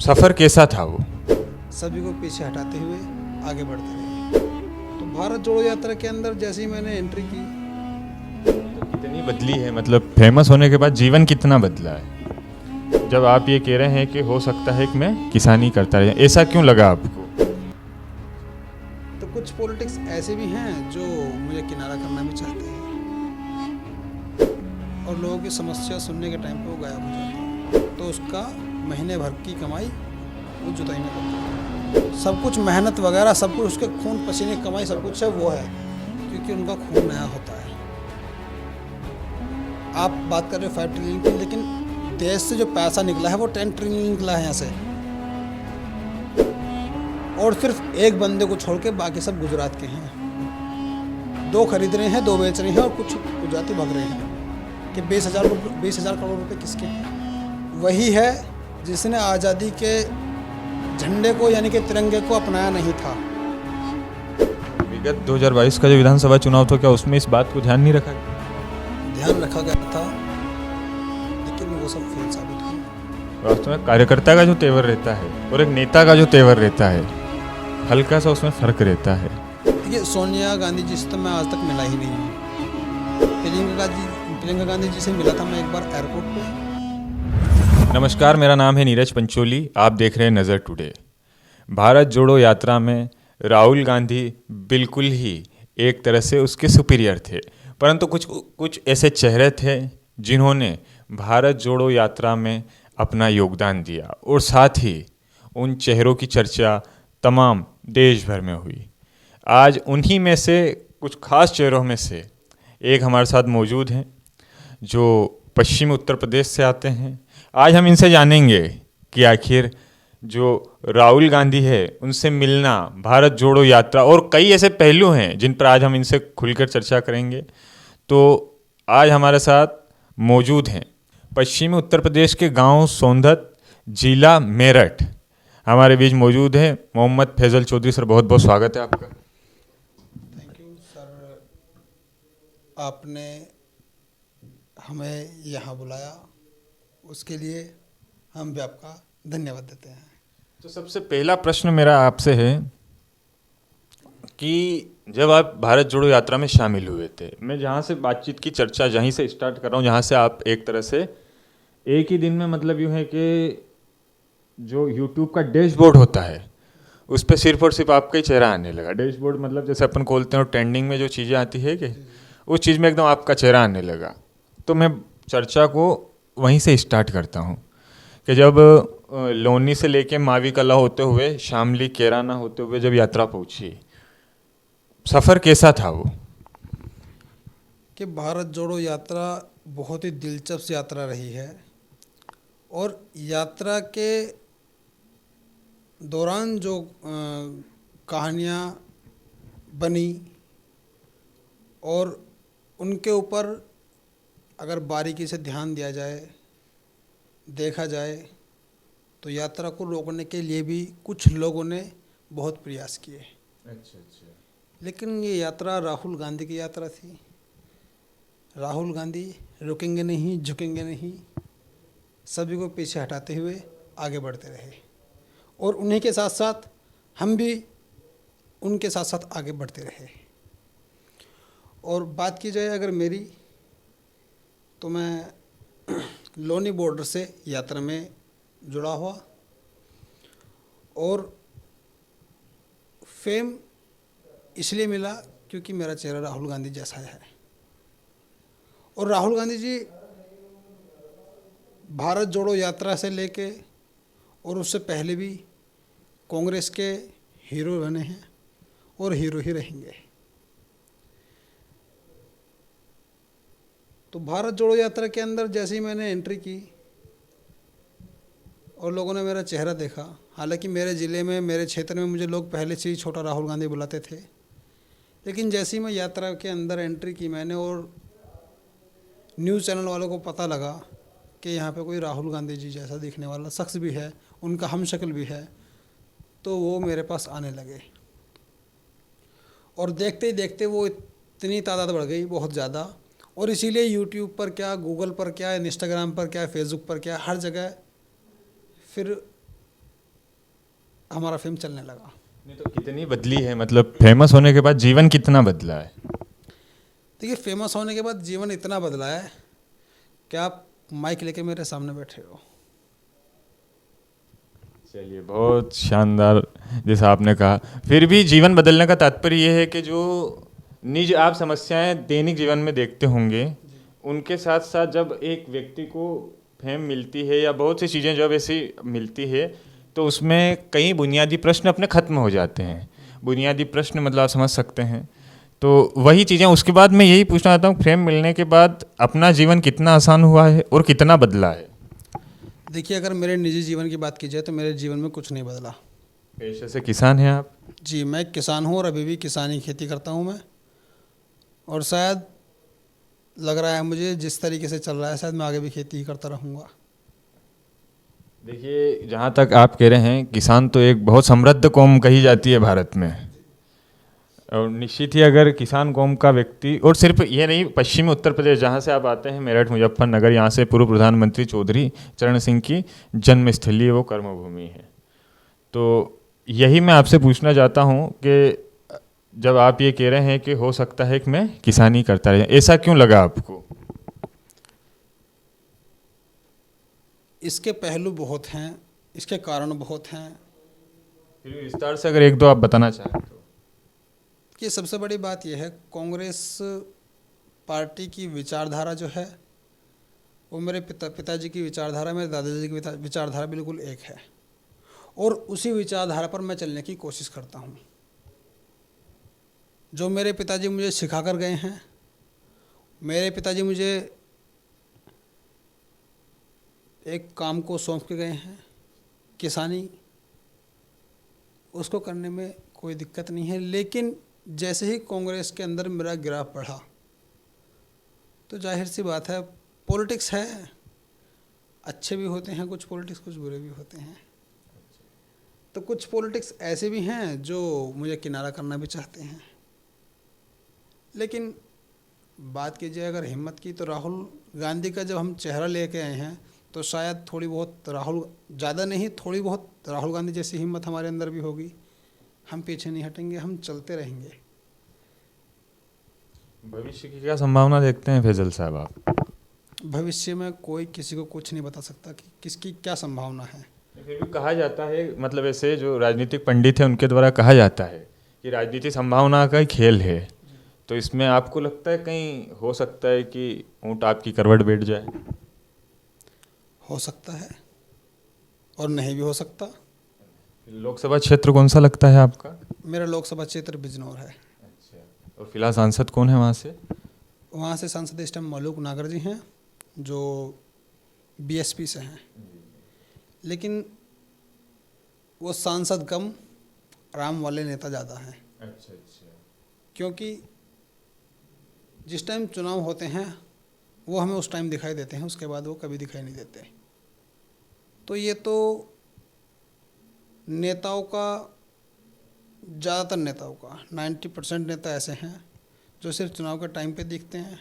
सफ़र कैसा था वो? सभी को पीछे हटाते हुए आगे बढ़ते रहे। तो भारत जोड़ो यात्रा के अंदर जैसे ही मैंने एंट्री की, तो कितनी बदली है, मतलब फेमस होने के बाद जीवन कितना बदला है? जब आप ये कह रहे हैं कि हो सकता है कि मैं किसानी करता रहा, ऐसा क्यों लगा आपको? तो कुछ पॉलिटिक्स ऐसे भी हैं जो मुझे किनारा करना भी चाहते हैं और लोगों की समस्या सुनने के टाइम पे वो गायब हो जाते हैं। तो उसका महीने भर की कमाई वो जुताई में करते हैं। सब कुछ मेहनत वगैरह सब कुछ उसके खून पसीने की कमाई सब कुछ है वो है, क्योंकि उनका खून नया होता है। आप बात कर रहे हो 5 ट्रिलियन की, लेकिन देश से जो पैसा निकला है वो 10 ट्रिलियन निकला है यहाँ से। और सिर्फ एक बंदे को छोड़ के बाकी सब गुजरात के हैं। 2 खरीद रहे हैं, 2 बेच रहे हैं और कुछ गुजराती भाग रहे हैं कि 20,000 करोड़ रुपए किसके हैं। वही है जिसने आज़ादी के झंडे को यानी कि तिरंगे को अपनाया नहीं था। विगत 2022 का जो विधानसभा चुनाव था, क्या उसमें इस बात को ध्यान नहीं रखा गया? ध्यान रखा गया था, लेकिन वो सब फेल साबित हुआ। वास्तव में कार्यकर्ता का जो तेवर रहता है और एक नेता का जो तेवर रहता है, हल्का सा उसमें फ़र्क रहता है। देखिए, सोनिया गांधी जी से तो मैं आज तक मिला ही नहीं हूँ। प्रियंका गांधी जी से मिला था मैं एक बार एयरपोर्ट पे। नमस्कार, मेरा नाम है नीरज पंचोली। आप देख रहे हैं नज़र टुडे। भारत जोड़ो यात्रा में राहुल गांधी बिल्कुल ही एक तरह से उसके सुपीरियर थे, परंतु कुछ ऐसे चेहरे थे जिन्होंने भारत जोड़ो यात्रा में अपना योगदान दिया और साथ ही उन चेहरों की चर्चा तमाम देश भर में हुई। आज उन्हीं में से कुछ खास चेहरों में से एक हमारे साथ मौजूद हैं जो पश्चिमी उत्तर प्रदेश से आते हैं। आज हम इनसे जानेंगे कि आखिर जो राहुल गांधी है उनसे मिलना, भारत जोड़ो यात्रा और कई ऐसे पहलू हैं जिन पर आज हम इनसे खुलकर चर्चा करेंगे। तो आज हमारे साथ मौजूद हैं पश्चिमी उत्तर प्रदेश के गांव सोनभद्र, जिला मेरठ। हमारे बीच मौजूद हैं मोहम्मद फैजल चौधरी। सर, बहुत बहुत स्वागत है आपका। थैंक यू सर, आपने हमें यहाँ बुलाया, उसके लिए हम भी आपका धन्यवाद देते हैं। तो सबसे पहला प्रश्न मेरा आपसे है कि जब आप भारत जोड़ो यात्रा में शामिल हुए थे, मैं जहाँ से बातचीत की चर्चा जहीं से स्टार्ट कर रहा हूँ, जहाँ से आप एक तरह से एक ही दिन में, मतलब यूँ है कि जो यूट्यूब का डैशबोर्ड होता है उस पर सिर्फ और सिर्फ आपका ही चेहरा आने लगा। डैशबोर्ड मतलब जैसे अपन खोलते हैं और ट्रेंडिंग में जो चीज़ें आती है कि उस चीज़ में एकदम आपका चेहरा आने लगा। तो मैं चर्चा को वहीं से स्टार्ट करता हूँ कि जब लोनी से लेके मावी कला होते हुए शामली कैराना होते हुए जब यात्रा पहुँची, सफ़र कैसा था वो? कि भारत जोड़ो यात्रा बहुत ही दिलचस्प यात्रा रही है और यात्रा के दौरान जो कहानियाँ बनी और उनके ऊपर अगर बारीकी से ध्यान दिया जाए, देखा जाए, तो यात्रा को रोकने के लिए भी कुछ लोगों ने बहुत प्रयास किए। अच्छा। लेकिन ये यात्रा राहुल गांधी की यात्रा थी। राहुल गांधी रुकेंगे नहीं, झुकेंगे नहीं, सभी को पीछे हटाते हुए आगे बढ़ते रहे और उन्हीं के साथ साथ हम भी उनके साथ साथ आगे बढ़ते रहे। और बात की जाए अगर मेरी, तो मैं लोनी बॉर्डर से यात्रा में जुड़ा हुआ और फेम इसलिए मिला क्योंकि मेरा चेहरा राहुल गांधी जैसा है। और राहुल गांधी जी भारत जोड़ो यात्रा से लेके और उससे पहले भी कांग्रेस के हीरो बने हैं और हीरो ही रहेंगे। तो भारत जोड़ो यात्रा के अंदर जैसे ही मैंने एंट्री की और लोगों ने मेरा चेहरा देखा, हालांकि मेरे ज़िले में, मेरे क्षेत्र में मुझे लोग पहले से ही छोटा राहुल गांधी बुलाते थे, लेकिन जैसे ही मैं यात्रा के अंदर एंट्री की मैंने और न्यूज़ चैनल वालों को पता लगा कि यहाँ पे कोई राहुल गांधी जी जैसा दिखने वाला शख्स भी है, उनका हमशक्ल भी है, तो वो मेरे पास आने लगे और देखते ही देखते वो इतनी तादाद बढ़ गई, बहुत ज़्यादा। और इसीलिए यूट्यूब पर क्या, गूगल पर क्या, इंस्टाग्राम पर क्या, फेसबुक पर क्या, हर जगह फिर हमारा फिल्म चलने लगा। नहीं तो कितनी बदली है, मतलब फेमस होने के बाद जीवन कितना बदला है? देखिए, फेमस होने के बाद जीवन इतना बदला है कि आप माइक लेके मेरे सामने बैठे हो। चलिए, बहुत शानदार जैसा आपने कहा। फिर भी जीवन बदलने का तात्पर्य ये है कि जो निज आप समस्याएं दैनिक जीवन में देखते होंगे, उनके साथ साथ जब एक व्यक्ति को फेम मिलती है या बहुत सी चीज़ें जब ऐसी मिलती है, तो उसमें कई बुनियादी प्रश्न अपने ख़त्म हो जाते हैं। बुनियादी प्रश्न मतलब आप समझ सकते हैं। तो वही चीज़ें उसके बाद मैं यही पूछना चाहता हूँ, फेम मिलने के बाद अपना जीवन कितना आसान हुआ है और कितना बदला है? देखिए, अगर मेरे निजी जीवन की बात की जाए तो मेरे जीवन में कुछ नहीं बदला। पेशे से किसान हैं आप? जी, मैं एक किसान हूँ और अभी भी किसानी खेती करता हूँ मैं। और शायद लग रहा है मुझे, जिस तरीके से चल रहा है, शायद मैं आगे भी खेती ही करता रहूँगा। देखिए, जहाँ तक आप कह रहे हैं, किसान तो एक बहुत समृद्ध कौम कही जाती है भारत में। और निश्चित ही अगर किसान कौम का व्यक्ति, और सिर्फ ये नहीं, पश्चिमी उत्तर प्रदेश जहाँ से आप आते हैं, मेरठ मुजफ्फरनगर, यहाँ से पूर्व प्रधानमंत्री चौधरी चरण सिंह की जन्मस्थली, वो कर्मभूमि है। तो यही मैं आपसे पूछना चाहता हूँ कि जब आप ये कह रहे हैं कि हो सकता है कि मैं किसानी करता रहे, ऐसा क्यों लगा आपको? इसके पहलू बहुत हैं, इसके कारण बहुत हैं। फिर भी विस्तार से अगर एक दो आप बताना चाहें तो। कि सबसे बड़ी बात यह है, कांग्रेस पार्टी की विचारधारा जो है वो मेरे पिताजी की विचारधारा, मेरे दादाजी की विचारधारा बिल्कुल एक है। और उसी विचारधारा पर मैं चलने की कोशिश करता हूँ। जो मेरे पिताजी मुझे सिखा कर गए हैं, मेरे पिताजी मुझे एक काम को सौंप के गए हैं, किसानी, उसको करने में कोई दिक्कत नहीं है। लेकिन जैसे ही कांग्रेस के अंदर मेरा गिराव बढ़ा, तो जाहिर सी बात है, पॉलिटिक्स है, अच्छे भी होते हैं कुछ पॉलिटिक्स, कुछ बुरे भी होते हैं। तो कुछ पॉलिटिक्स ऐसे भी हैं जो मुझे किनारा करना भी चाहते हैं। लेकिन बात कीजिए अगर हिम्मत की, तो राहुल गांधी का जब हम चेहरा लेके आए हैं, तो शायद थोड़ी बहुत राहुल, ज़्यादा नहीं, थोड़ी बहुत राहुल गांधी जैसी हिम्मत हमारे अंदर भी होगी। हम पीछे नहीं हटेंगे, हम चलते रहेंगे। भविष्य की क्या संभावना देखते हैं फैजल साहब आप? भविष्य में कोई किसी को कुछ नहीं बता सकता कि किसकी क्या संभावना है। फिर भी कहा जाता है, मतलब ऐसे जो राजनीतिक पंडित हैं उनके द्वारा कहा जाता है कि राजनीति संभावना का ही खेल है। तो इसमें आपको लगता है कहीं हो सकता है कि ऊँट आपकी करवट बैठ जाए? हो सकता है और नहीं भी हो सकता। लोकसभा क्षेत्र कौन सा लगता है आपका? मेरा लोकसभा क्षेत्र बिजनौर है। अच्छा, और फिलहाल सांसद कौन है वहाँ से? वहाँ से सांसद इस टाइम मलूक नागर जी हैं, जो बीएसपी से हैं। लेकिन वो सांसद कम, आराम वाले नेता ज़्यादा हैं। अच्छा अच्छा। क्योंकि जिस टाइम चुनाव होते हैं वो हमें उस टाइम दिखाई देते हैं, उसके बाद वो कभी दिखाई नहीं देते। तो ये तो नेताओं का, ज़्यादातर नेताओं का 90% नेता ऐसे हैं जो सिर्फ चुनाव के टाइम पे दिखते हैं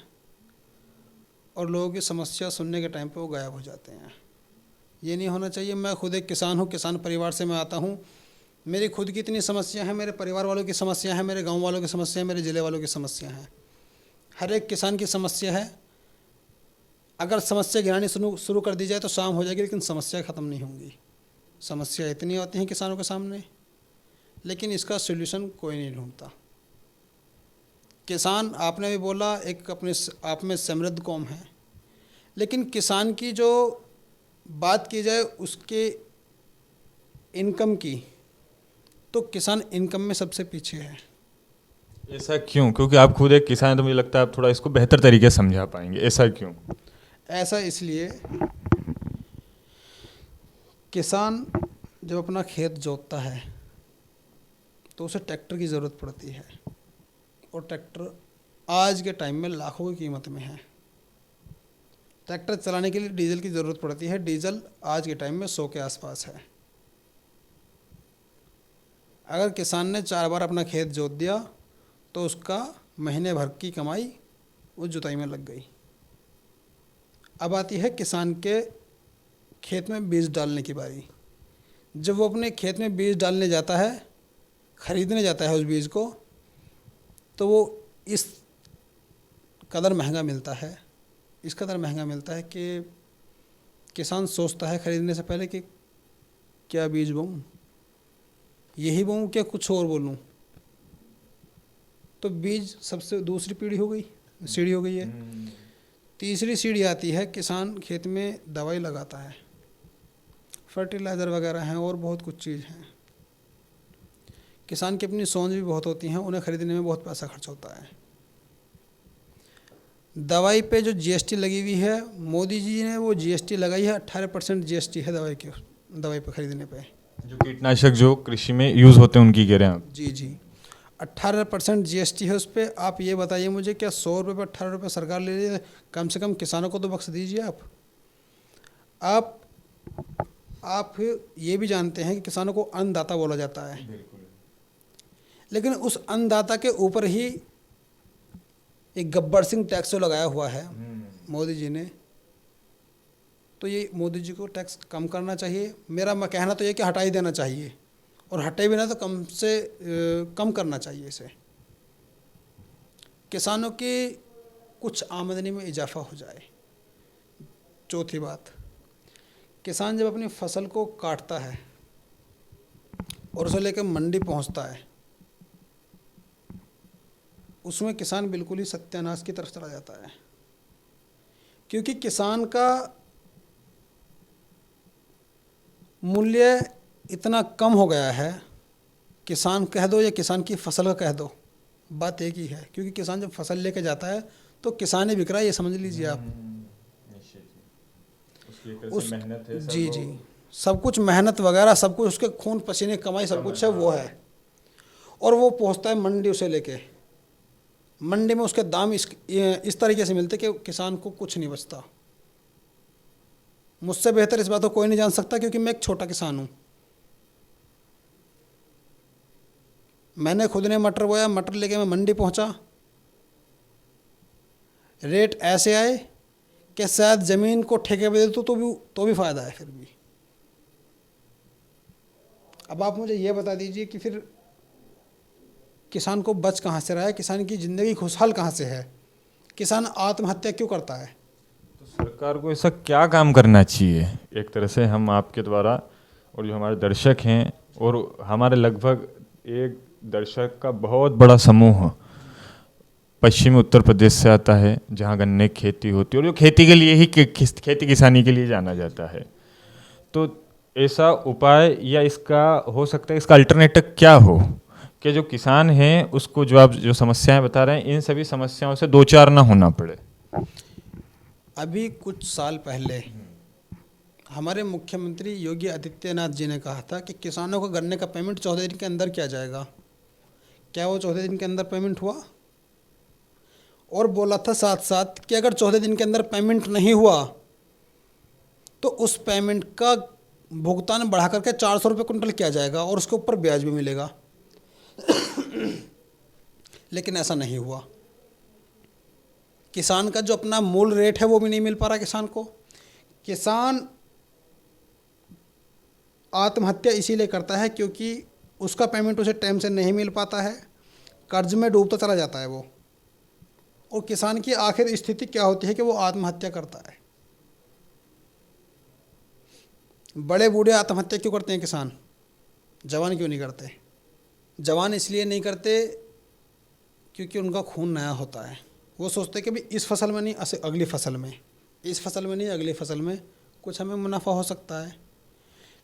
और लोगों की समस्या सुनने के टाइम पे वो गायब हो जाते हैं। ये नहीं होना चाहिए। मैं खुद एक किसान हूँ, किसान परिवार से मैं आता हूँ। मेरी खुद की इतनी समस्या है, मेरे परिवार वालों की समस्या है, मेरे गांव वालों की समस्या है, मेरे ज़िले वालों की समस्या है। हर एक किसान की समस्या है। अगर समस्या गिनानी शुरू कर दी जाए तो शाम हो जाएगी, लेकिन समस्या ख़त्म नहीं होंगी। समस्या इतनी होती हैं किसानों के सामने, लेकिन इसका सॉल्यूशन कोई नहीं ढूंढता। किसान, आपने भी बोला, एक अपने आप में समृद्ध कौम है, लेकिन किसान की जो बात की जाए उसके इनकम की, तो किसान इनकम में सबसे पीछे है। ऐसा क्यों? क्योंकि आप खुद एक किसान हैं, तो मुझे लगता है आप थोड़ा इसको बेहतर तरीके से समझा पाएंगे। ऐसा क्यों? ऐसा इसलिए, किसान जब अपना खेत जोतता है तो उसे ट्रैक्टर की ज़रूरत पड़ती है, और ट्रैक्टर आज के टाइम में लाखों की कीमत में है। ट्रैक्टर चलाने के लिए डीजल की ज़रूरत पड़ती है। डीजल आज के टाइम में 100 के आसपास है। अगर किसान ने 4 बार अपना खेत जोत दिया तो उसका महीने भर की कमाई उस जुताई में लग गई। अब आती है किसान के खेत में बीज डालने की बारी। जब वो अपने खेत में बीज डालने जाता है, खरीदने जाता है उस बीज को, तो वो इस कदर महंगा मिलता है, इस कदर महंगा मिलता है कि किसान सोचता है खरीदने से पहले कि क्या बीज बोऊं, यही बोऊं क्या कुछ और बोलूं। तो बीज सबसे दूसरी पीढ़ी हो गई, सीढ़ी हो गई है। तीसरी सीढ़ी आती है, किसान खेत में दवाई लगाता है, फर्टिलाइज़र वगैरह हैं और बहुत कुछ चीज़ हैं। किसान की अपनी सोच भी बहुत होती हैं, उन्हें खरीदने में बहुत पैसा खर्च होता है। दवाई पे जो जीएसटी लगी हुई है, मोदी जी ने वो जीएसटी लगाई है, 18% जीएसटी है दवाई पे खरीदने पे। जो कीटनाशक जो कृषि में यूज़ होते हैं उनकी कह रहे हैं आप? जी जी, 18% जीएसटी है उस पर। आप ये बताइए मुझे, क्या 100 रुपये पर 18 रुपये सरकार ले रही है? कम से कम किसानों को तो बख्श दीजिए आप ये भी जानते हैं कि किसानों को अन्नदाता बोला जाता है, लेकिन उस अन्नदाता के ऊपर ही एक गब्बर सिंह टैक्स जो लगाया हुआ है मोदी जी ने, तो ये मोदी जी को टैक्स कम करना चाहिए। मेरा कहना तो ये कि हटा ही देना चाहिए, और हटे भी ना तो कम से कम करना चाहिए इसे। किसानों की कुछ आमदनी में इजाफा हो जाए। चौथी बात, किसान जब अपनी फसल को काटता है और उसे लेकर मंडी पहुंचता है, उसमें किसान बिल्कुल ही सत्यानाश की तरफ चला जाता है, क्योंकि किसान का मूल्य इतना कम हो गया है। किसान कह दो या किसान की फसल का कह दो, बात एक ही है, क्योंकि किसान जब फसल लेके जाता है तो किसान ही बिक रहा है, ये समझ लीजिए आप। उस मेहनत है, जी जी, सब कुछ मेहनत वगैरह सब कुछ, उसके खून पसीने कमाई सब कुछ है वो है। और वो पहुंचता है मंडी, उसे लेके मंडी में उसके दाम इस तरीके से मिलते कि किसान को कुछ नहीं बचता। मुझसे बेहतर इस बात को कोई नहीं जान सकता, क्योंकि मैं एक छोटा किसान हूँ। मैंने खुद ने मटर बोया, मटर लेके मैं मंडी पहुँचा, रेट ऐसे आए कि शायद ज़मीन को ठेके पे दे दो तो भी फ़ायदा है फिर भी। अब आप मुझे ये बता दीजिए कि फिर किसान को बच कहाँ से रहा है, किसान की ज़िंदगी खुशहाल कहाँ से है, किसान आत्महत्या क्यों करता है? तो सरकार को ऐसा क्या काम करना चाहिए? एक तरह से हम आपके द्वारा और जो हमारे दर्शक हैं और हमारे लगभग एक दर्शक का बहुत बड़ा समूह पश्चिमी उत्तर प्रदेश से आता है, जहाँ गन्ने की खेती होती है और जो खेती के लिए ही खेती किसानी के लिए जाना जाता है। तो ऐसा उपाय या इसका हो सकता है, इसका अल्टरनेटिव क्या हो कि जो किसान हैं उसको जो आप जो समस्याएं बता रहे हैं, इन सभी समस्याओं से दो चार ना होना पड़े। अभी कुछ साल पहले हमारे मुख्यमंत्री योगी आदित्यनाथ जी ने कहा था कि किसानों को गन्ने का पेमेंट 14 दिन के अंदर किया जाएगा। क्या वो 14 दिन के अंदर पेमेंट हुआ? और बोला था साथ साथ कि अगर 14 दिन के अंदर पेमेंट नहीं हुआ तो उस पेमेंट का भुगतान बढ़ा करके 400 रुपये कुंटल किया जाएगा और उसके ऊपर ब्याज भी मिलेगा। लेकिन ऐसा नहीं हुआ। किसान का जो अपना मूल रेट है वो भी नहीं मिल पा रहा किसान को। किसान आत्महत्या इसीलिए करता है क्योंकि उसका पेमेंट उसे टाइम से नहीं मिल पाता है, कर्ज में डूबता चला जाता है वो। और किसान की आखिर स्थिति क्या होती है कि वो आत्महत्या करता है। बड़े बूढ़े आत्महत्या क्यों करते हैं किसान? जवान क्यों नहीं करते? जवान इसलिए नहीं करते क्योंकि उनका खून नया होता है। वो सोचते कि भाई इस फसल में नहीं, अगली फसल में, इस फसल में नहीं अगली फसल में कुछ हमें मुनाफा हो सकता है।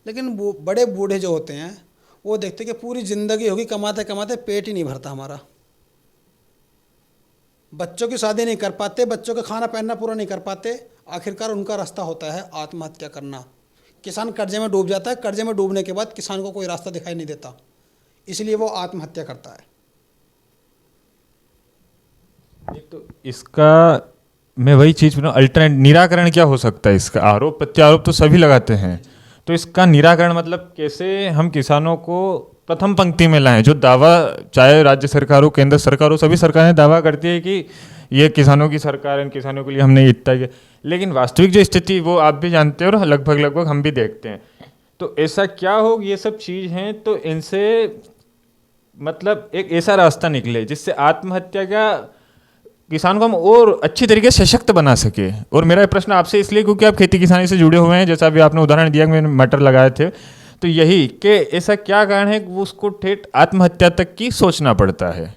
लेकिन वो बड़े बूढ़े जो होते हैं वो देखते कि पूरी ज़िंदगी होगी कमाते कमाते, पेट ही नहीं भरता हमारा। बच्चों की शादी नहीं कर पाते, बच्चों का खाना पहनना पूरा नहीं कर पाते, आखिरकार उनका रास्ता होता है आत्महत्या करना। किसान कर्जे में डूब जाता है, कर्जे में डूबने के बाद किसान को कोई रास्ता दिखाई नहीं देता, इसलिए वो आत्महत्या करता है। तो इसका मैं वही चीज़ बोल रहा हूँ, अल्टरनेट निराकरण क्या हो सकता है इसका? आरोप प्रत्यारोप तो सभी लगाते हैं, तो इसका निराकरण मतलब कैसे हम किसानों को प्रथम पंक्ति में लाएं? जो दावा, चाहे राज्य सरकार हो, केंद्र सरकार हो, सभी सरकारें दावा करती है कि ये किसानों की सरकार है, किसानों के लिए हमने इतना किया, लेकिन वास्तविक जो स्थिति वो आप भी जानते हो और लगभग हम भी देखते हैं। तो ऐसा क्या हो, ये सब चीज़ हैं, तो इनसे मतलब एक ऐसा रास्ता निकले जिससे आत्महत्या का किसान को हम और अच्छी तरीके से सशक्त बना सके। और मेरा प्रश्न आपसे इसलिए क्योंकि आप खेती किसानी से जुड़े हुए हैं, जैसा अभी आपने उदाहरण दिया कि मैंने मटर लगाए थे, तो यही कि ऐसा क्या कारण है कि वो उसको ठेठ आत्महत्या तक की सोचना पड़ता है।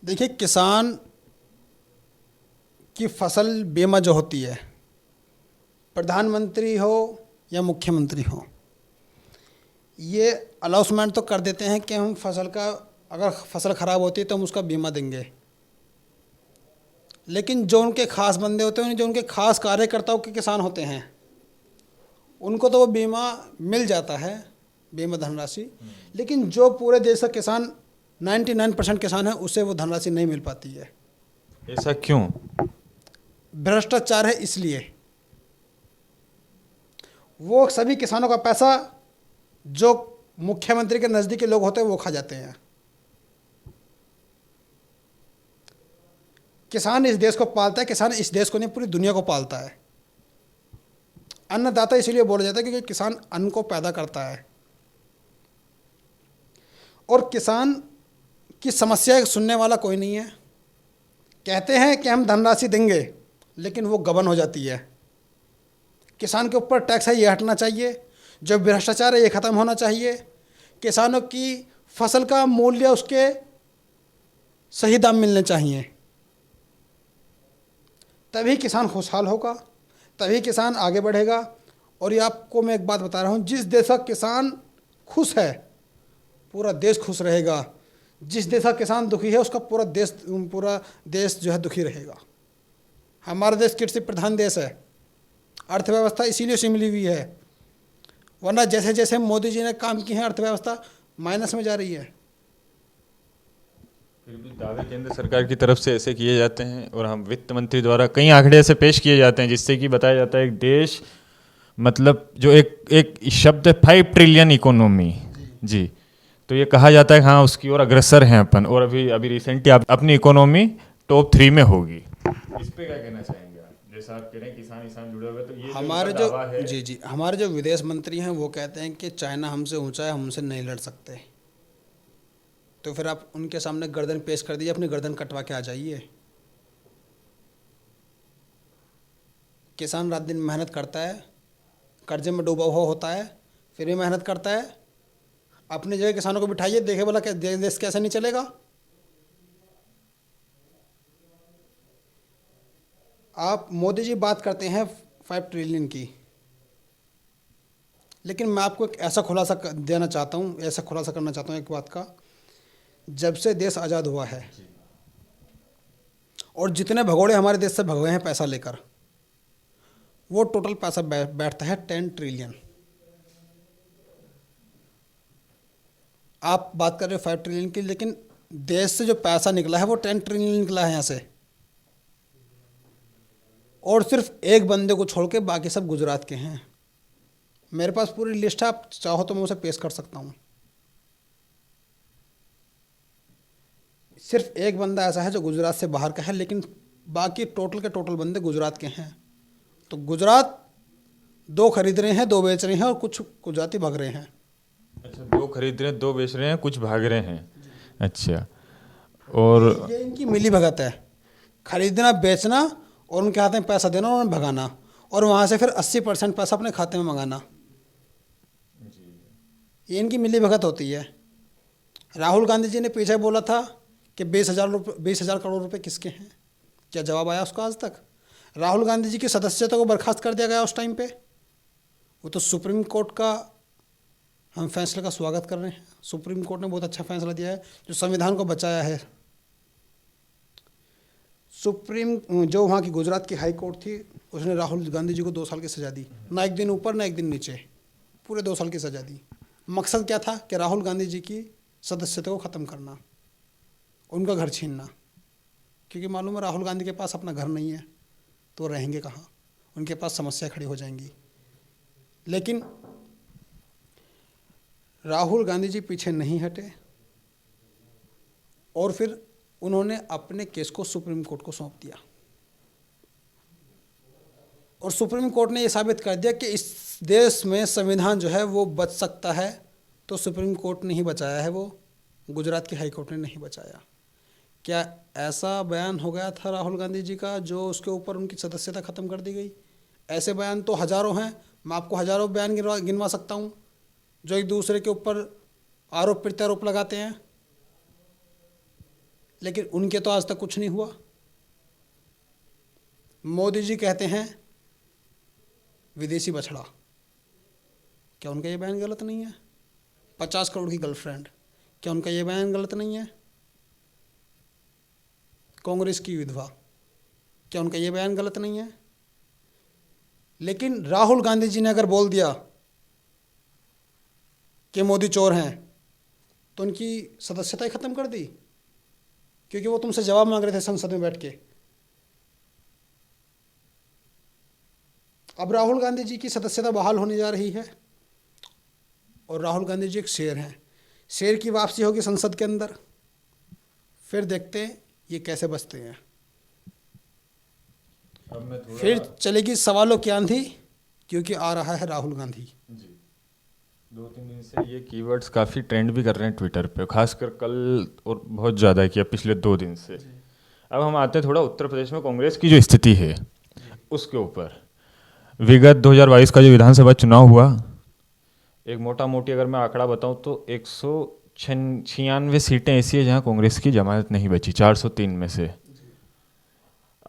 देखिए, किसान की फसल बीमा जो होती है, प्रधानमंत्री हो या मुख्यमंत्री हो, ये अनाउंसमेंट तो कर देते हैं कि हम फसल का, अगर फसल ख़राब होती है तो हम उसका बीमा देंगे, लेकिन जो उनके खास बंदे होते हैं, जो उनके खास कार्यकर्ताओं के किसान होते हैं, उनको तो वो बीमा मिल जाता है, बीमा धनराशि, लेकिन जो पूरे देश का किसान 99% किसान है, उसे वो धनराशि नहीं मिल पाती है। ऐसा क्यों? भ्रष्टाचार है, इसलिए वो सभी किसानों का पैसा जो मुख्यमंत्री के नज़दीकी लोग होते हैं वो खा जाते हैं। किसान इस देश को पालता है, किसान इस देश को नहीं पूरी दुनिया को पालता है। अन्नदाता इसलिए बोला जाता है क्योंकि किसान अन्न को पैदा करता है, और किसान की समस्या सुनने वाला कोई नहीं है। कहते हैं कि हम धनराशि देंगे, लेकिन वो गबन हो जाती है। किसान के ऊपर टैक्स है, ये हटना चाहिए। जो भ्रष्टाचार है, ये ख़त्म होना चाहिए। किसानों की फसल का मूल्य, उसके सही दाम मिलने चाहिए, तभी किसान खुशहाल होगा, तभी किसान आगे बढ़ेगा। और ये आपको मैं एक बात बता रहा हूँ, जिस देश का किसान खुश है, पूरा देश खुश रहेगा। जिस देश का किसान दुखी है, उसका पूरा देश जो है दुखी रहेगा। हमारा देश कृषि प्रधान देश है, अर्थव्यवस्था इसीलिए उसे मिली हुई है, वरना जैसे जैसे मोदी जी ने काम किए हैं, अर्थव्यवस्था माइनस में जा रही है। फिर भी दावे केंद्र सरकार की तरफ से ऐसे किए जाते हैं, और हम वित्त मंत्री द्वारा कई आंकड़े ऐसे पेश किए जाते हैं जिससे कि बताया जाता है एक देश, मतलब जो एक शब्द है 5 ट्रिलियन इकोनॉमी जी, तो ये कहा जाता है हाँ उसकी ओर अग्रसर हैं अपन, और अभी रिसेंटली अपनी इकोनॉमी टॉप 3 में होगी। इस पे क्या कहना चाहेंगे आप? जैसा आप कह रहे हैं किसान जुड़े हुए, तो ये हमारे जो जी हमारे जो विदेश मंत्री हैं वो कहते हैं कि चाइना हमसे ऊंचा है, हमसे नहीं लड़ सकते। तो फिर आप उनके सामने गर्दन पेश कर दीजिए, अपनी गर्दन कटवा के आ जाइए। किसान रात दिन मेहनत करता है, कर्जे में डूबा हुआ होता है, फिर भी मेहनत करता है। अपनी जगह किसानों को बिठाइए, देखे बोला कि देश कैसे नहीं चलेगा। आप मोदी जी बात करते हैं 5 ट्रिलियन की, लेकिन मैं आपको एक ऐसा खुलासा देना चाहता हूँ, ऐसा खुलासा करना चाहता हूँ एक बात का। जब से देश आज़ाद हुआ है, और जितने भगोड़े हमारे देश से भगवे हैं पैसा लेकर, वो टोटल पैसा बैठता है 10 ट्रिलियन। आप बात कर रहे हो 5 ट्रिलियन की, लेकिन देश से जो पैसा निकला है वो 10 ट्रिलियन निकला है यहाँ से। और सिर्फ एक बंदे को छोड़ के बाकी सब गुजरात के हैं। मेरे पास पूरी लिस्ट है, आप चाहो तो मैं उसे पेश कर सकता हूँ। सिर्फ एक बंदा ऐसा है जो गुजरात से बाहर का है, लेकिन बाकी टोटल के टोटल बंदे गुजरात के हैं। तो गुजरात 2 खरीद रहे हैं, 2 बेच रहे हैं, और कुछ गुजराती भाग रहे हैं। अच्छा, 2 खरीद रहे हैं, 2 बेच रहे हैं, कुछ भाग रहे हैं। अच्छा, और ये इनकी मिली भगत है, खरीदना, बेचना, और उनके हाथ में पैसा देना और उन्हें भगाना, और वहाँ से फिर 80% पैसा अपने खाते में मंगाना। ये इनकी मिली भगत होती है। राहुल गांधी जी ने पीछे बोला था कि 20,000 करोड़ रुपए किसके हैं। क्या जवाब आया उसका आज तक? राहुल गांधी जी की सदस्यता को बर्खास्त कर दिया गया उस टाइम पे। वो तो सुप्रीम कोर्ट का हम फैसले का स्वागत कर रहे हैं। सुप्रीम कोर्ट ने बहुत अच्छा फैसला दिया है, जो संविधान को बचाया है। जो वहाँ की गुजरात की हाई कोर्ट थी, उसने राहुल गांधी जी को 2 साल की सज़ा दी, ना एक दिन ऊपर ना एक दिन नीचे, पूरे 2 साल की सज़ा दी। मकसद क्या था कि राहुल गांधी जी की सदस्यता को ख़त्म करना, उनका घर छीनना, क्योंकि मालूम है राहुल गांधी के पास अपना घर नहीं है, तो वो रहेंगे कहाँ, उनके पास समस्या खड़ी हो जाएंगी। लेकिन राहुल गांधी जी पीछे नहीं हटे, और फिर उन्होंने अपने केस को सुप्रीम कोर्ट को सौंप दिया, और सुप्रीम कोर्ट ने यह साबित कर दिया कि इस देश में संविधान जो है वो बच सकता है, तो सुप्रीम कोर्ट ने ही बचाया है, वो गुजरात की हाई कोर्ट ने नहीं बचाया। क्या ऐसा बयान हो गया था राहुल गांधी जी का जो उसके ऊपर उनकी सदस्यता ख़त्म कर दी गई? ऐसे बयान तो हज़ारों हैं, मैं आपको हज़ारों बयान गिनवा सकता हूँ जो एक दूसरे के ऊपर आरोप प्रत्यारोप लगाते हैं, लेकिन उनके तो आज तक कुछ नहीं हुआ। मोदी जी कहते हैं विदेशी बछड़ा, क्या उनका ये बयान गलत नहीं है? 50 करोड़ की गर्लफ्रेंड, क्या उनका ये बयान गलत नहीं है? कांग्रेस की विधवा, क्या उनका ये बयान गलत नहीं है? लेकिन राहुल गांधी जी ने अगर बोल दिया कि मोदी चोर हैं, तो उनकी सदस्यता ही खत्म कर दी, क्योंकि वो तुमसे जवाब मांग रहे थे संसद में बैठ के। अब राहुल गांधी जी की सदस्यता बहाल होने जा रही है, और राहुल गांधी जी एक शेर हैं, शेर की वापसी होगी संसद के अंदर, फिर देखते हैं ये कैसे बचते हैं। फिर चलेगी सवालों की आंधी, क्योंकि आ रहा है राहुल गांधी जी। 2-3 दिन से ये कीवर्ड्स काफ़ी ट्रेंड भी कर रहे हैं ट्विटर पे, खासकर कल और बहुत ज़्यादा किया पिछले 2 दिन से। अब हम आते हैं थोड़ा उत्तर प्रदेश में कांग्रेस की जो स्थिति है उसके ऊपर। विगत 2022 का जो विधानसभा चुनाव हुआ, एक मोटा मोटी अगर मैं आंकड़ा बताऊं तो 196 सीटें ऐसी है जहां कांग्रेस की जमानत नहीं बची 403 में से।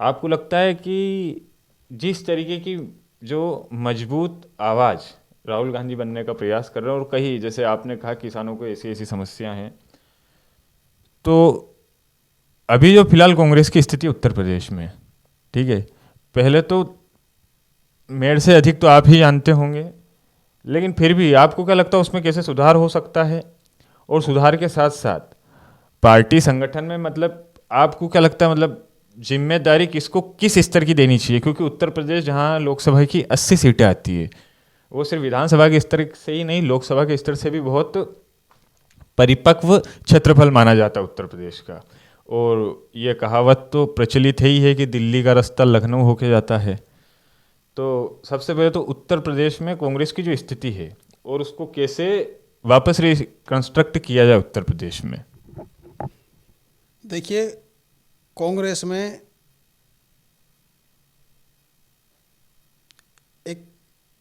आपको लगता है कि जिस तरीके की जो मजबूत आवाज़ राहुल गांधी बनने का प्रयास कर रहे हैं, और कहीं जैसे आपने कहा किसानों को ऐसी ऐसी समस्या हैं, तो अभी जो फिलहाल कांग्रेस की स्थिति उत्तर प्रदेश में, ठीक है, पहले तो मेरे से अधिक तो आप ही जानते होंगे, लेकिन फिर भी आपको क्या लगता है उसमें कैसे सुधार हो सकता है? और सुधार के साथ साथ पार्टी संगठन में मतलब आपको क्या लगता है, मतलब जिम्मेदारी किसको किस स्तर की देनी चाहिए? क्योंकि उत्तर प्रदेश जहां लोकसभा की 80 सीटें आती है, वो सिर्फ विधानसभा के स्तर से ही नहीं, लोकसभा के स्तर से भी बहुत परिपक्व क्षेत्रफल माना जाता है उत्तर प्रदेश का। और ये कहावत तो प्रचलित ही है कि दिल्ली का रास्ता लखनऊ होके जाता है। तो सबसे पहले तो उत्तर प्रदेश में कांग्रेस की जो स्थिति है और उसको कैसे वापस रिकंस्ट्रक्ट किया जाए उत्तर प्रदेश में। देखिए, कांग्रेस में एक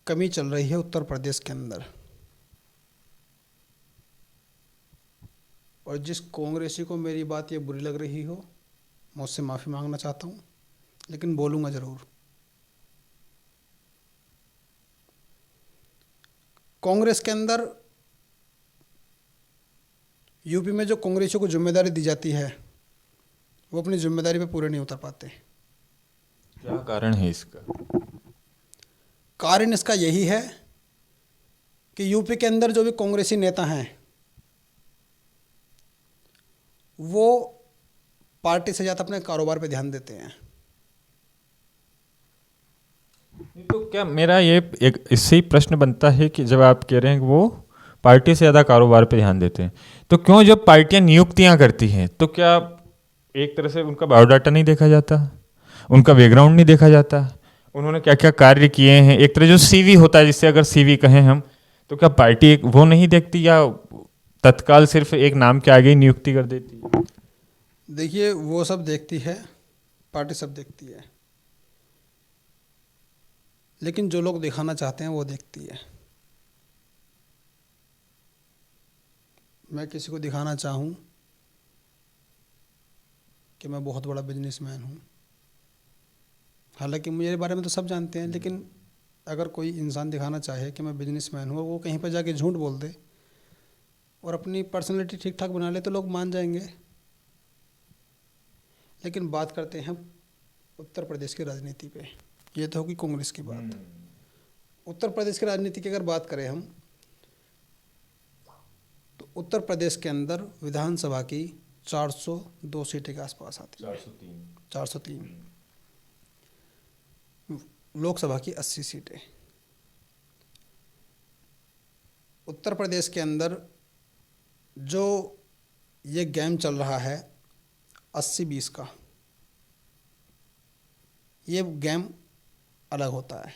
कमी चल रही है उत्तर प्रदेश के अंदर, और जिस कांग्रेसी को मेरी बात ये बुरी लग रही हो, मैं उससे माफ़ी मांगना चाहता हूँ, लेकिन बोलूँगा ज़रूर। कांग्रेस के अंदर यूपी में जो कांग्रेसियों को जिम्मेदारी दी जाती है, वो अपनी जिम्मेदारी पे पूरे नहीं उतर पाते। क्या कारण है इसका? कारण इसका यही है कि यूपी के अंदर जो भी कांग्रेसी नेता हैं, वो पार्टी से ज़्यादा अपने कारोबार पे ध्यान देते हैं। तो क्या मेरा ये एक इससे ही प्रश्न बनता है कि जब आप कह रहे हैं कि वो पार्टी से ज़्यादा कारोबार पे ध्यान देते हैं, तो क्यों जब पार्टियां नियुक्तियां करती हैं तो क्या एक तरह से उनका बायोडाटा नहीं देखा जाता, उनका बैकग्राउंड नहीं देखा जाता, उन्होंने क्या क्या कार्य किए हैं? एक तरह जो सीवी होता है, जिससे अगर सीवी कहें हम, तो क्या पार्टी एक वो नहीं देखती, या तत्काल सिर्फ एक नाम के आगे ही नियुक्ति कर देती है? देखिए, वो सब देखती है, पार्टी सब देखती है, लेकिन जो लोग दिखाना चाहते हैं वो देखती है। मैं किसी को दिखाना चाहूँ कि मैं बहुत बड़ा बिजनेसमैन हूँ, हालांकि मेरे बारे में तो सब जानते हैं, लेकिन अगर कोई इंसान दिखाना चाहे कि मैं बिजनेसमैन हूँ और वो कहीं पर जाके झूठ बोल दे और अपनी पर्सनैलिटी ठीक ठाक बना ले, तो लोग मान जाएंगे। लेकिन बात करते हैं उत्तर प्रदेश की राजनीति पे, ये तो होगी कांग्रेस की बात। उत्तर प्रदेश की राजनीति की अगर बात करें हम, तो उत्तर प्रदेश के अंदर विधानसभा की 402 सीटें के आसपास आती है, 403। लोकसभा की 80 सीटें। उत्तर प्रदेश के अंदर जो ये गेम चल रहा है 80-20 का, ये गेम अलग होता है।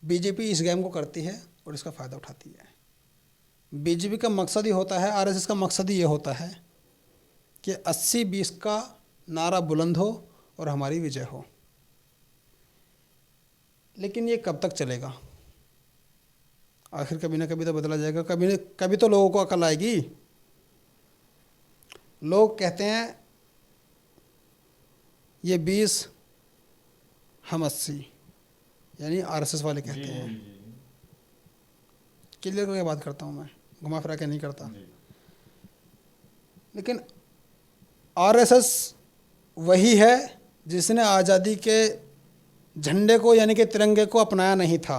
बीजेपी इस गेम को करती है और इसका फ़ायदा उठाती है। बीजेपी का मकसद ही होता है, आरएसएस का मकसद ही ये होता है कि 80-20 का नारा बुलंद हो और हमारी विजय हो। लेकिन ये कब तक चलेगा? आखिर कभी ना कभी तो बदला जाएगा, कभी तो लोगों को अकल आएगी। लोग कहते हैं ये 20 हम 80, यानी आरएसएस वाले कहते हैं। क्लियर करके बात करता हूँ मैं, घुमा फिरा के नहीं करता। लेकिन आरएसएस वही है जिसने आज़ादी के झंडे को यानी कि तिरंगे को अपनाया नहीं था।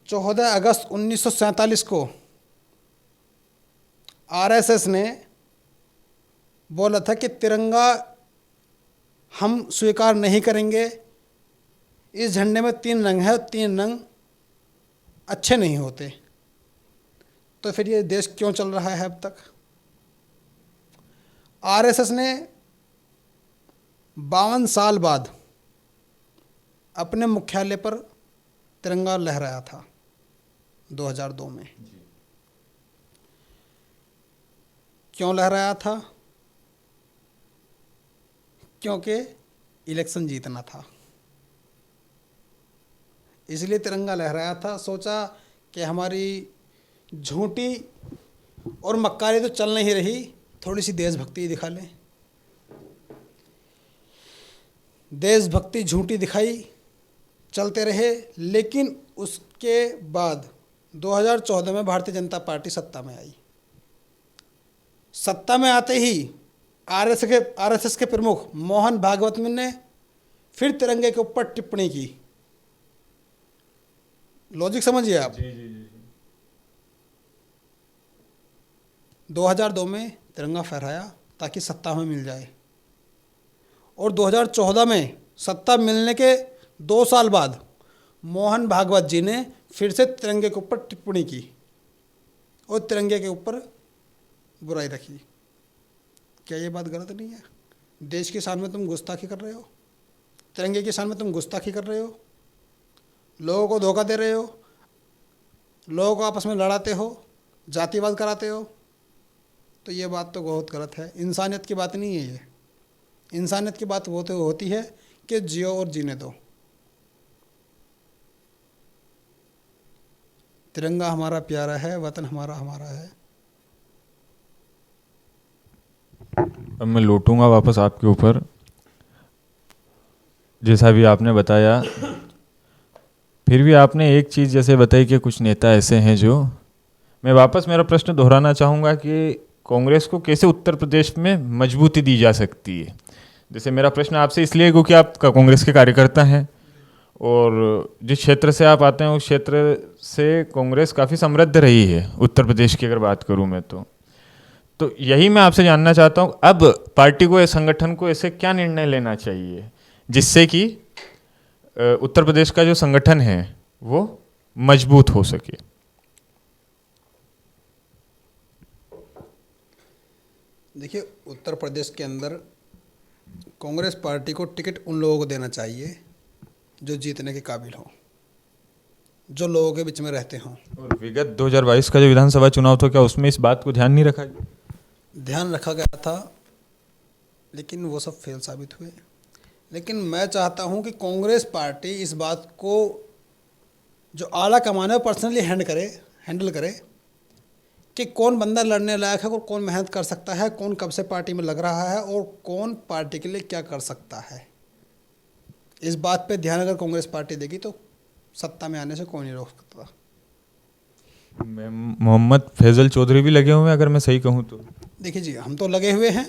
14 अगस्त 1947 को आरएसएस ने बोला था कि तिरंगा हम स्वीकार नहीं करेंगे, इस झंडे में 3 रंग है, 3 रंग अच्छे नहीं होते। तो फिर ये देश क्यों चल रहा है अब तक? आरएसएस ने 52 साल बाद अपने मुख्यालय पर तिरंगा लहराया था 2002 में। क्यों लहराया था? क्योंकि इलेक्शन जीतना था, इसलिए तिरंगा लहराया था। सोचा कि हमारी झूठी और मक्कारी तो चल नहीं रही, थोड़ी सी देशभक्ति दिखा लें। देशभक्ति झूठी दिखाई, चलते रहे। लेकिन उसके बाद 2014 में भारतीय जनता पार्टी सत्ता में आई। सत्ता में आते ही आरएसएस के प्रमुख मोहन भागवत ने फिर तिरंगे के ऊपर टिप्पणी की। लॉजिक समझिए आप। 2002 में तिरंगा फहराया ताकि सत्ता में मिल जाए, और 2014 में सत्ता मिलने के 2 साल बाद मोहन भागवत जी ने फिर से तिरंगे के ऊपर टिप्पणी की और तिरंगे के ऊपर बुराई रखी। क्या ये बात गलत नहीं है? देश की शान में तुम गुस्ताखी कर रहे हो, तिरंगे की शान में तुम गुस्ताखी कर रहे हो, लोगों को धोखा दे रहे हो, लोगों को आपस में लड़ाते हो, जातिवाद कराते हो। तो ये बात तो बहुत गलत है। इंसानियत की बात नहीं है ये। इंसानियत की बात वो तो होती है कि जियो और जीने दो। तिरंगा हमारा प्यारा है, वतन हमारा हमारा है। अब मैं लौटूंगा वापस आपके ऊपर। जैसा भी आपने बताया, फिर भी आपने एक चीज़ जैसे बताई कि कुछ नेता ऐसे हैं जो, मैं वापस मेरा प्रश्न दोहराना चाहूँगा कि कांग्रेस को कैसे उत्तर प्रदेश में मजबूती दी जा सकती है। जैसे मेरा प्रश्न आपसे इसलिए क्योंकि आप कांग्रेस के कार्यकर्ता हैं और जिस क्षेत्र से आप आते हैं उस क्षेत्र से कांग्रेस काफ़ी समृद्ध रही है उत्तर प्रदेश की अगर बात करूं मैं तो यही मैं आपसे जानना चाहता हूं, अब पार्टी को या संगठन को ऐसे क्या निर्णय लेना चाहिए जिससे कि उत्तर प्रदेश का जो संगठन है वो मजबूत हो सके। देखिए, उत्तर प्रदेश के अंदर कांग्रेस पार्टी को टिकट उन लोगों को देना चाहिए जो जीतने के काबिल हों, जो लोगों के बीच में रहते हों। और विगत 2022 का जो विधानसभा चुनाव था, क्या उसमें इस बात को ध्यान नहीं रखा गया? ध्यान रखा गया था, लेकिन वो सब फेल साबित हुए। लेकिन मैं चाहता हूं कि कांग्रेस पार्टी इस बात को जो आला कमान है पर्सनली हैंडल करे कि कौन बंदा लड़ने लायक है और कौन मेहनत कर सकता है, कौन कब से पार्टी में लग रहा है और कौन पार्टी के लिए क्या कर सकता है। इस बात पे ध्यान अगर कांग्रेस पार्टी देगी तो सत्ता में आने से कोई नहीं रोक सकता। मोहम्मद फैजल चौधरी भी लगे हुए हैं अगर मैं सही कहूँ तो। देखिए जी, हम तो लगे हुए हैं,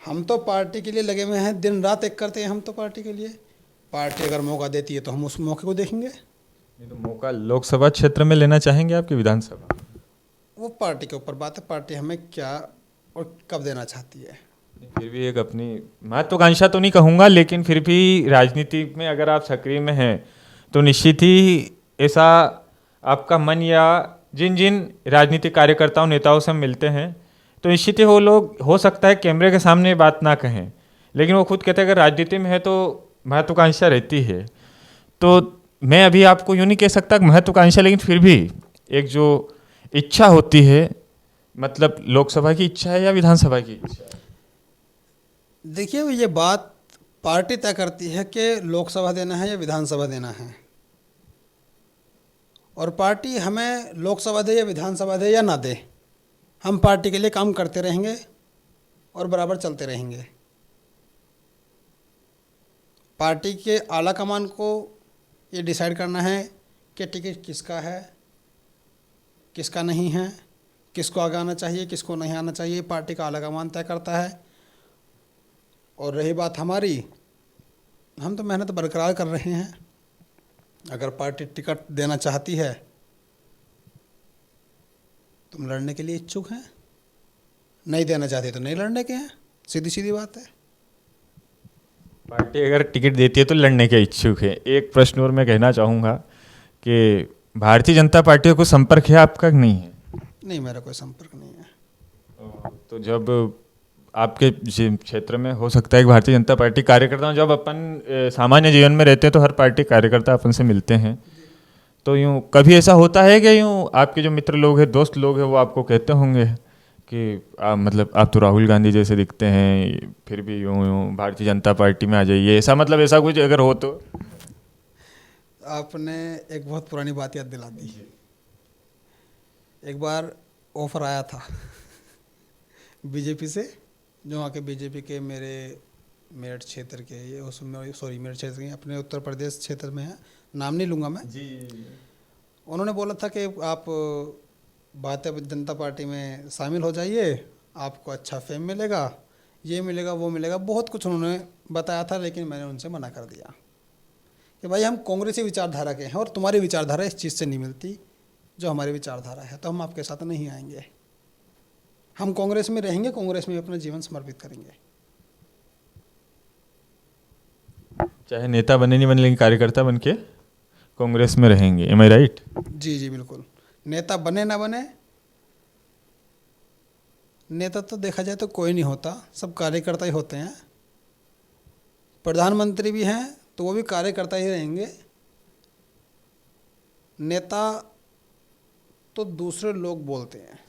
हम तो पार्टी के लिए लगे हुए हैं, दिन रात एक करते हैं हम तो पार्टी के लिए। पार्टी अगर मौका देती है तो हम उस मौके को देखेंगे। नहीं तो मौका लोकसभा क्षेत्र में लेना चाहेंगे आपकी विधानसभा? वो पार्टी के ऊपर बात है, पार्टी हमें क्या और कब देना चाहती है। फिर भी एक अपनी महत्वाकांक्षा तो नहीं कहूँगा, लेकिन फिर भी राजनीति में अगर आप सक्रिय में हैं तो निश्चित ही ऐसा आपका मन, या जिन जिन राजनीतिक कार्यकर्ताओं नेताओं से हम मिलते हैं तो निश्चित ही वो लोग हो सकता है कैमरे के सामने बात ना कहें, लेकिन वो खुद कहते हैं अगर राजनीति में है तो महत्वाकांक्षा रहती है, तो मैं अभी आपको यूँ नहीं कह सकता कि महत्वाकांक्षा, लेकिन फिर भी एक जो इच्छा होती है, मतलब लोकसभा की इच्छा है या विधानसभा की इच्छा है? देखिए, ये बात पार्टी तय करती है कि लोकसभा देना है या विधानसभा देना है। और पार्टी हमें लोकसभा दे या विधानसभा दे या ना दे, हम पार्टी के लिए काम करते रहेंगे और बराबर चलते रहेंगे। पार्टी के आला कमान को ये डिसाइड करना है कि टिकट किसका है, किसका नहीं है, किसको आगे आना चाहिए, किसको नहीं आना चाहिए, पार्टी का आला कमान तय करता है। और रही बात हमारी, हम तो मेहनत बरकरार कर रहे हैं। अगर पार्टी टिकट देना चाहती है, तुम लड़ने के लिए इच्छुक हैं, नहीं देना चाहती तो नहीं लड़ने के हैं, सीधी सीधी बात है। पार्टी अगर टिकट देती है तो लड़ने के इच्छुक है। एक प्रश्न और मैं कहना चाहूँगा कि भारतीय जनता पार्टी को संपर्क है आपका कि नहीं है? नहीं, मेरा कोई संपर्क नहीं है। तो जब आपके क्षेत्र में हो सकता है कि भारतीय जनता पार्टी कार्यकर्ता, जब अपन सामान्य जीवन में रहते हैं तो हर पार्टी कार्यकर्ता अपन से मिलते हैं, तो यूँ कभी ऐसा होता है कि यूँ आपके जो मित्र लोग हैं, दोस्त लोग हैं, वो आपको कहते होंगे कि मतलब आप तो राहुल गांधी जैसे दिखते हैं, फिर भी यूँ यूँ भारतीय जनता पार्टी में आ जाइए, ऐसा मतलब ऐसा कुछ अगर हो तो? आपने एक बहुत पुरानी बात याद दिला दी। एक बार ऑफर आया था बीजेपी से, जो वहाँ के बीजेपी के मेरे मेरठ क्षेत्र के, ये उसमें सॉरी मेरठ क्षेत्र के, अपने उत्तर प्रदेश क्षेत्र में है, नाम नहीं लूँगा मैं जी। उन्होंने बोला था कि आप भारतीय जनता पार्टी में शामिल हो जाइए, आपको अच्छा फेम मिलेगा, ये मिलेगा, वो मिलेगा, बहुत कुछ उन्होंने बताया था। लेकिन मैंने उनसे मना कर दिया कि भाई हम कांग्रेसी विचारधारा के हैं और तुम्हारी विचारधारा इस चीज़ से नहीं मिलती जो हमारी विचारधारा है, तो हम आपके साथ नहीं आएंगे। हम कांग्रेस में रहेंगे, कांग्रेस में अपना जीवन समर्पित करेंगे। चाहे नेता बने नहीं बने, लेकिन कार्यकर्ता बन के कांग्रेस में रहेंगे। एम आई राइट? जी जी बिल्कुल। नेता बने ना बने, नेता तो देखा जाए तो कोई नहीं होता, सब कार्यकर्ता ही होते हैं। प्रधानमंत्री भी हैं तो वो भी कार्यकर्ता ही रहेंगे। नेता तो दूसरे लोग बोलते हैं,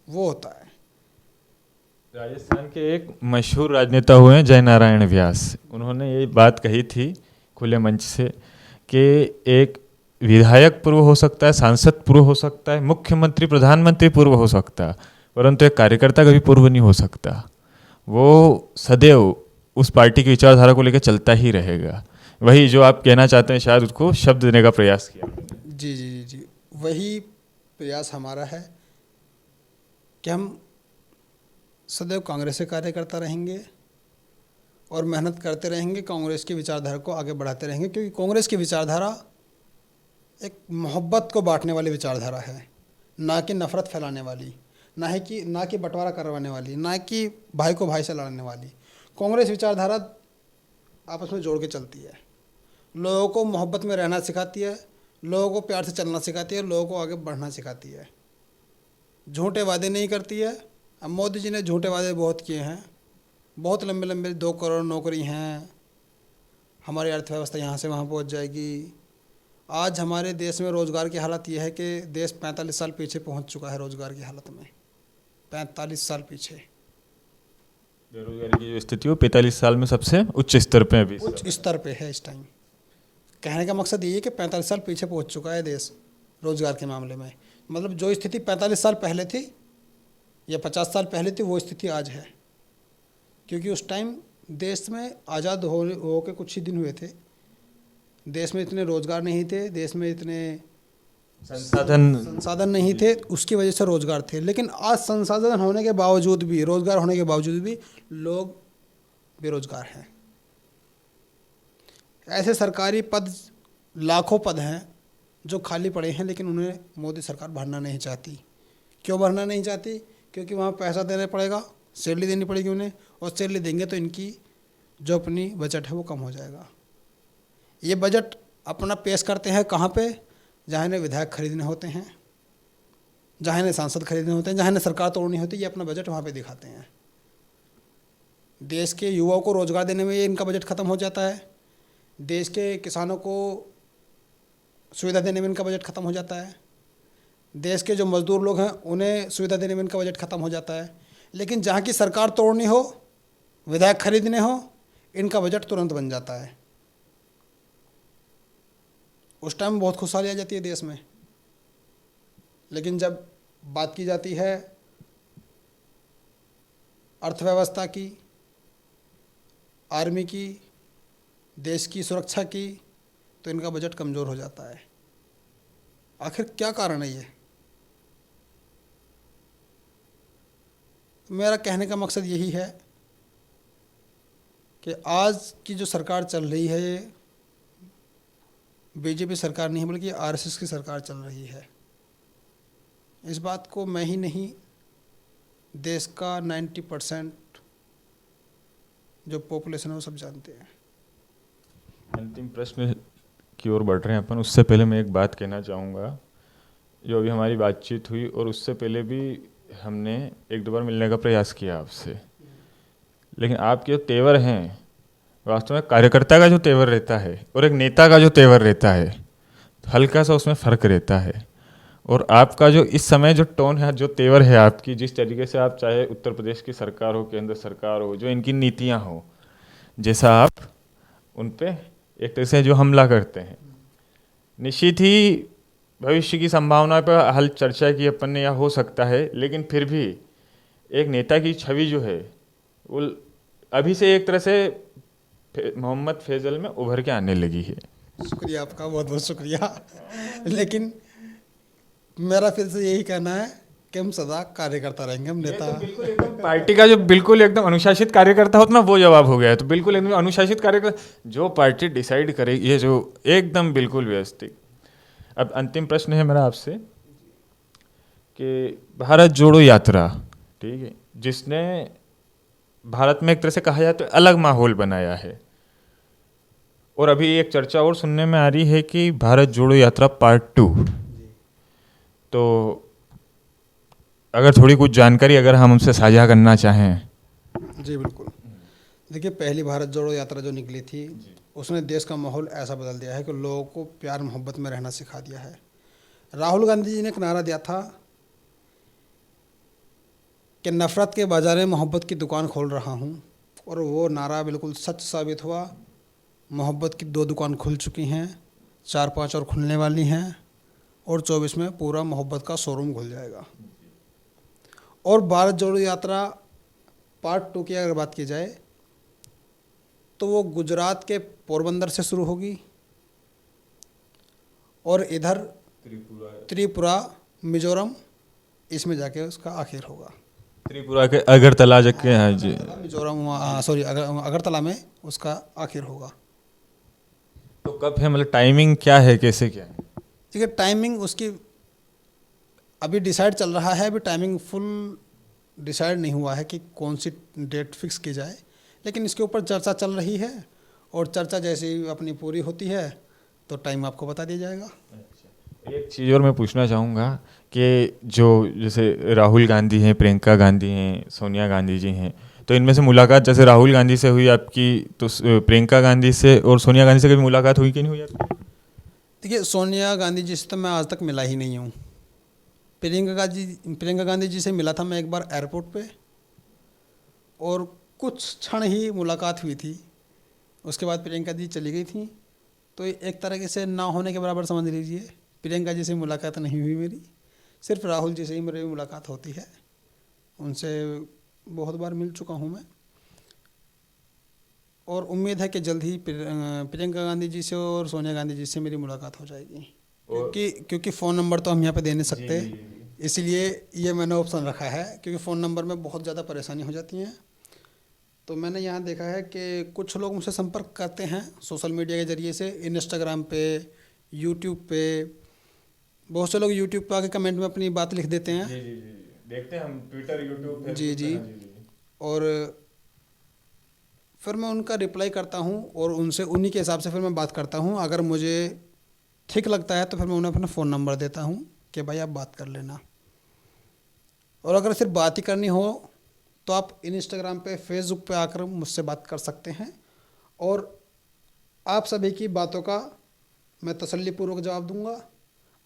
वो होता है। राजस्थान के एक मशहूर राजनेता हुए हैं जय नारायण व्यास, उन्होंने ये बात कही थी खुले मंच से कि एक विधायक पूर्व हो सकता है, सांसद पूर्व हो सकता है, मुख्यमंत्री प्रधानमंत्री पूर्व हो सकता है, परंतु एक कार्यकर्ता कभी पूर्व नहीं हो सकता। वो सदैव उस पार्टी की विचारधारा को लेकर चलता ही रहेगा। वही जो आप कहना चाहते हैं, शायद उसको शब्द देने का प्रयास किया। जी जी जी जी, वही प्रयास हमारा है कि हम सदैव कांग्रेस से कार्यकर्ता रहेंगे और मेहनत करते रहेंगे, कांग्रेस की विचारधारा को आगे बढ़ाते रहेंगे। क्योंकि कांग्रेस की विचारधारा एक मोहब्बत को बांटने वाली विचारधारा है, ना कि नफ़रत फैलाने वाली, ना कि बंटवारा करवाने वाली, ना कि भाई को भाई से लड़ने वाली। कांग्रेस विचारधारा आपस में जोड़ के चलती है, लोगों को मोहब्बत में रहना सिखाती है, लोगों को प्यार से चलना सिखाती है, लोगों को आगे बढ़ना सिखाती है। झूठे वादे नहीं करती है। अब मोदी जी ने झूठे वादे बहुत किए हैं, बहुत लंबे लंबे 2 करोड़ नौकरी हैं, हमारी अर्थव्यवस्था यहाँ से वहाँ पहुँच जाएगी। आज हमारे देश में रोज़गार की हालत यह है कि देश 45 साल पीछे पहुँच चुका है रोज़गार की हालत में, 45 साल पीछे। बेरोजगारी की जो स्थिति हो 45 साल में सबसे उच्च स्तर पे अभी उच्च स्तर पे है इस टाइम। कहने का मकसद ये है कि 45 साल पीछे पहुँच चुका है देश रोज़गार के मामले में। मतलब जो स्थिति 45 साल पहले थी या 50 साल पहले थी, वो स्थिति आज है। क्योंकि उस टाइम देश में आज़ाद हो के कुछ ही दिन हुए थे, देश में इतने रोज़गार नहीं थे, देश में इतने संसाधन नहीं थे, उसकी वजह से रोज़गार थे। लेकिन आज संसाधन होने के बावजूद भी, रोज़गार होने के बावजूद भी लोग बेरोज़गार हैं। ऐसे सरकारी पद, लाखों पद हैं जो खाली पड़े हैं, लेकिन उन्हें मोदी सरकार भरना नहीं चाहती। क्यों भरना नहीं चाहती? क्योंकि वहाँ पैसा देना पड़ेगा, सैलरी देनी पड़ेगी उन्हें, और सैलरी देंगे तो इनकी जो अपनी बजट है वो कम हो जाएगा। ये बजट अपना पेश करते हैं कहाँ पे? जहाँ इन्हें विधायक खरीदने होते हैं, जहाँ इन्हें सांसद खरीदने होते हैं, जहाँ इन्हें सरकार तोड़नी होती है, ये अपना बजट वहाँ पे दिखाते हैं। देश के युवाओं को रोजगार देने में इनका बजट खत्म हो जाता है, देश के किसानों को सुविधा देने में इनका बजट खत्म हो जाता है, देश के जो मजदूर लोग हैं उन्हें सुविधा देने में इनका बजट खत्म हो जाता है। लेकिन जहाँ की सरकार तोड़नी हो, विधायक खरीदने हो, इनका बजट तुरंत बन जाता है। उस टाइम बहुत खुशहाली आ जाती है देश में। लेकिन जब बात की जाती है अर्थव्यवस्था की, आर्मी की, देश की सुरक्षा की, तो इनका बजट कमज़ोर हो जाता है। आखिर क्या कारण है ये? मेरा कहने का मकसद यही है कि आज की जो सरकार चल रही है ये बीजेपी सरकार नहीं बल्कि आरएसएस की सरकार चल रही है। इस बात को मैं ही नहीं, देश का 90% जो पॉपुलेशन है वो सब जानते हैं। अंतिम प्रश्न की ओर बढ़ रहे हैं अपन। उससे पहले मैं एक बात कहना चाहूँगा। जो अभी हमारी बातचीत हुई और उससे पहले भी हमने एक दो बार मिलने का प्रयास किया आपसे, लेकिन आपके जो तेवर हैं वास्तव में कार्यकर्ता का जो तेवर रहता है और एक नेता का जो तेवर रहता है, हल्का सा उसमें फ़र्क रहता है। और आपका जो इस समय जो टोन है, जो तेवर है आपकी, जिस तरीके से आप चाहे उत्तर प्रदेश की सरकार हो, केंद्र सरकार हो, जो इनकी नीतियाँ हो, जैसा आप उन पे एक तरह से जो हमला करते हैं, निश्चित ही भविष्य की संभावना पर हल चर्चा की अपन ने, या हो सकता है, लेकिन फिर भी एक नेता की छवि जो है वो अभी से एक तरह से मोहम्मद फैजल में उभर के आने लगी है। शुक्रिया आपका, बहुत बहुत शुक्रिया। लेकिन मेरा फिर से यही कहना है कि हम सदा कार्यकर्ता रहेंगे, हम नेता। तो बिल्कुल एकदम पार्टी का जो बिल्कुल एकदम अनुशासित कार्यकर्ता होता ना, वो जवाब हो गया है। तो बिल्कुल एकदम अनुशासित कार्यकर्ता, जो पार्टी डिसाइड करेगी, ये जो एकदम बिल्कुल व्यवस्थित। अब अंतिम प्रश्न है मेरा आपसे कि भारत जोड़ो यात्रा, ठीक है, जिसने भारत में एक तरह से कहा जाए तो अलग माहौल बनाया है, और अभी एक चर्चा और सुनने में आ रही है कि भारत जोड़ो यात्रा पार्ट 2। तो अगर थोड़ी कुछ जानकारी अगर हम हमसे साझा करना चाहें। जी बिल्कुल। देखिए, पहली भारत जोड़ो यात्रा जो निकली थी उसने देश का माहौल ऐसा बदल दिया है कि लोगों को प्यार मोहब्बत में रहना सिखा दिया है। राहुल गांधी जी ने एक नारा दिया था कि नफ़रत के बाजार में मोहब्बत की दुकान खोल रहा हूँ, और वो नारा बिल्कुल सच साबित हुआ। मोहब्बत की 2 दुकान खुल चुकी हैं, 4-5 और खुलने वाली हैं, और 24 में पूरा मोहब्बत का शोरूम खुल जाएगा। और भारत जोड़ो यात्रा पार्ट 2 की अगर बात की जाए तो वो गुजरात के पोरबंदर से शुरू होगी और इधर त्रिपुरा, मिजोरम, इसमें जाके उसका आखिर होगा। त्रिपुरा के अगरतला जाके, हाँ जी, मिजोरम, सॉरी, अगरतला में उसका आखिर होगा। तो कब है, मतलब टाइमिंग क्या है, कैसे क्या है? ठीक है, टाइमिंग उसकी अभी डिसाइड चल रहा है। अभी टाइमिंग फुल डिसाइड नहीं हुआ है कि कौन सी डेट फिक्स की जाए, लेकिन इसके ऊपर चर्चा चल रही है, और चर्चा जैसे ही अपनी पूरी होती है तो टाइम आपको बता दिया जाएगा। एक चीज़ और मैं पूछना चाहूँगा कि जो जैसे राहुल गांधी हैं, प्रियंका गांधी हैं, सोनिया गांधी जी हैं, तो इनमें से मुलाकात जैसे राहुल गांधी से हुई आपकी, तो प्रियंका गांधी से और सोनिया गांधी से कभी मुलाकात हुई कि नहीं हुई आपकी? देखिए, सोनिया गांधी जी से तो मैं आज तक मिला ही नहीं हूँ। प्रियंका गांधी जी से मिला था मैं एक बार एयरपोर्ट पे, और कुछ क्षण ही मुलाकात हुई थी। उसके बाद प्रियंका जी चली गई थी, तो एक तरह से ना होने के बराबर समझ लीजिए। प्रियंका जी से मुलाकात नहीं हुई मेरी, सिर्फ राहुल जी से ही मेरी मुलाकात होती है। उनसे बहुत बार मिल चुका हूँ मैं, और उम्मीद है कि जल्द ही प्रियंका गांधी जी से और सोनिया गांधी जी से मेरी मुलाकात हो जाएगी। क्योंकि फ़ोन नंबर तो हम यहाँ पे दे नहीं सकते, इसलिए ये मैंने ऑप्शन रखा है, क्योंकि फ़ोन नंबर में बहुत ज़्यादा परेशानी हो जाती है। तो मैंने यहाँ देखा है कि कुछ लोग मुझसे संपर्क करते हैं सोशल मीडिया के ज़रिए से, इंस्टाग्राम पे, यूट्यूब पे। बहुत से लोग यूट्यूब पे आके कमेंट में अपनी बात लिख देते हैं। जी, देखते हैं हम ट्विटर, यूट्यूब, जी। और फिर मैं उनका रिप्लाई करता हूँ, और उनसे उन्हीं के हिसाब से फिर मैं बात करता हूँ। अगर मुझे ठीक लगता है तो फिर मैं उन्हें अपना फ़ोन नंबर देता हूँ कि भाई आप बात कर लेना। और अगर सिर्फ बात ही करनी हो तो आप इंस्टाग्राम पे, फेसबुक पे आकर मुझसे बात कर सकते हैं और आप सभी की बातों का मैं तसल्लीपूर्वक जवाब दूंगा,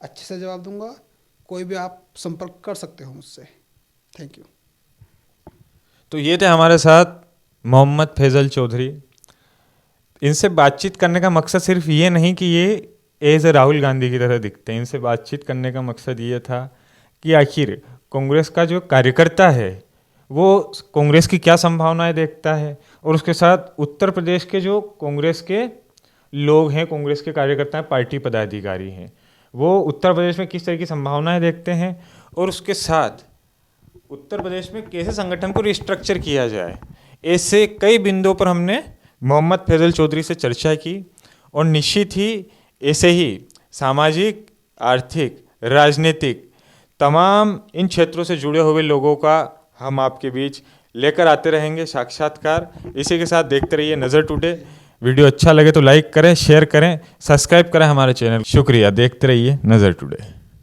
अच्छे से जवाब दूंगा। कोई भी आप संपर्क कर सकते हो मुझसे। Thank you. तो ये थे हमारे साथ मोहम्मद फैज़ल चौधरी। इनसे बातचीत करने का मकसद सिर्फ ये नहीं कि ये एज ए राहुल गांधी की तरह दिखते हैं। इनसे बातचीत करने का मकसद ये था कि आखिर कांग्रेस का जो कार्यकर्ता है वो कांग्रेस की क्या संभावनाएं देखता है, और उसके साथ उत्तर प्रदेश के जो कांग्रेस के लोग हैं, कांग्रेस के कार्यकर्ता हैं, पार्टी पदाधिकारी हैं, वो उत्तर प्रदेश में किस तरह की संभावनाएं देखते हैं, और उसके साथ उत्तर प्रदेश में कैसे संगठन को रिस्ट्रक्चर किया जाए। ऐसे कई बिंदुओं पर हमने मोहम्मद फैज़ल चौधरी से चर्चा की, और निश्चित ही ऐसे ही सामाजिक, आर्थिक, राजनीतिक तमाम इन क्षेत्रों से जुड़े हुए लोगों का हम आपके बीच लेकर आते रहेंगे साक्षात्कार। इसी के साथ देखते रहिए नज़र टुडे। वीडियो अच्छा लगे तो लाइक करें, शेयर करें, सब्सक्राइब करें हमारे चैनल। शुक्रिया, देखते रहिए नज़र टुडे।